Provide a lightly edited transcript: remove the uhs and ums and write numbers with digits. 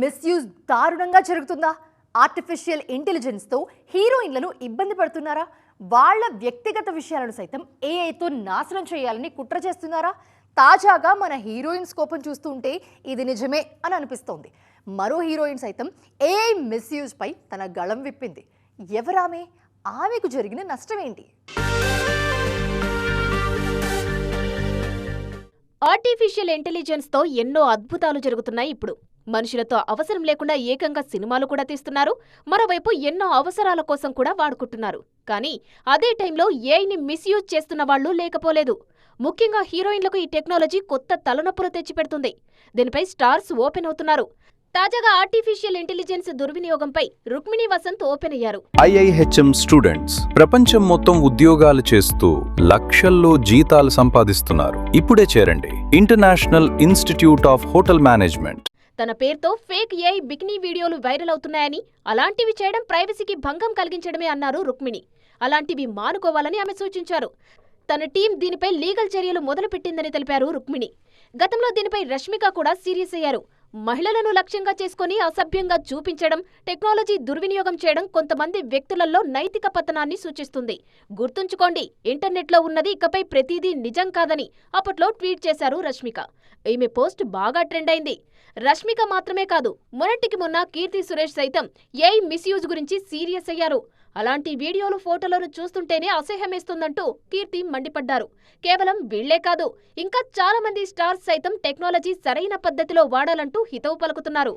Misuse దారుణంగా జరుగుతుందా? Artificial intelligence తో హీరోయిన్లను ఇబ్బంది పడుతున్నారా? వాళ్ళ వ్యక్తిగత విషయాలను సైతం ఏఐతో నాశనం చేయాలని కుట్ర చేస్తున్నారా? తాజాగా మన హీరోయిన్స్ కోపం చూస్తుంటే ఇది నిజమే అని అనిపిస్తోంది. మరో హీరోయిన్ సైతం ఏఐ మిస్యూజ్ పై తన గళం విప్పింది. ఎవరామె? ఆమెకు జరిగిన నష్టం ఏంటి? ఆర్టిఫిషియల్ ఇంటెలిజెన్స్ తో ఎన్నో అద్భుతాలు జరుగుతున్నాయి. ఇప్పుడు మనుషులతో అవసరం లేకుండా ఏకంగా సినిమాలు కూడా తీస్తున్నారు. మరోవైపు ఎన్నో అవసరాల కోసం కూడా వాడుకుంటున్నారు. కానీ అదే టైంలో ఏఐని మిస్యూజ్ చేస్తున్న వాళ్లు లేకపోలేదు. ముఖ్యంగా హీరోయిన్లకు ఈ టెక్నాలజీ కొత్త తలనొప్పులు తెచ్చిపెడుతుంది. దీనిపై స్టార్స్ ఓపెన్ అవుతున్నారు. తాజాగా ఆర్టిఫిషియల్ ఇంటెలిజెన్స్ దుర్వినియోగంపై రుక్మిణి వసంత్ ఓపెన్ అయ్యారు. IIHM స్టూడెంట్స్ ప్రపంచం మొత్తం ఉద్యోగాలు చేస్తూ లక్షల్లో జీతాలు సంపాదిస్తున్నారు. ఇప్పుడే చేరండి international institute of hotel management. తన పేరుతో fake AI bikini videos viral అవుతున్నాయని, అలాంటివి చేయడం ప్రైవసీకి భంగం కలిగించడమే అన్నారు రుక్మిణి. అలాంటివి మానుకోవాలని ఆమె సూచించారు. తన టీం దీనిపై లీగల్ చర్యలు మొదలుపెట్టిందని తెలిపారు రుక్మిణి. గతంలో దీనిపై రష్మిక కూడా సీరియస్ అయ్యారు. మహిళలను లక్ష్యంగా చేసుకుని అసభ్యంగా చూపించడం, టెక్నాలజీ దుర్వినియోగం చేయడం కొంతమంది వ్యక్తులలో నైతిక పతనాన్ని సూచిస్తుంది. గుర్తుంచుకోండి, ఇంటర్నెట్లో ఉన్నది ఇకపై ప్రతిదీ నిజం కాదని అప్పట్లో ట్వీట్ చేశారు రష్మిక. ఈమె పోస్ట్ బాగా ట్రెండ్ అయింది. రష్మిక మాత్రమే కాదు, మొన్నటికి మొన్న కీర్తి సురేష్ సైతం ఏఐ మిస్యూజ్ గురించి సీరియస్ అయ్యారు. అలాంటి వీడియోలు, ఫోటోలను చూస్తుంటేనే అసహ్యమేస్తుందంటూ కీర్తి మండిపడ్డారు. కేవలం వీళ్లే కాదు, ఇంకా చాలా మంది స్టార్స్ సైతం టెక్నాలజీ సరైన పద్ధతిలో వాడాలంటూ హితవు పలుకుతున్నారు.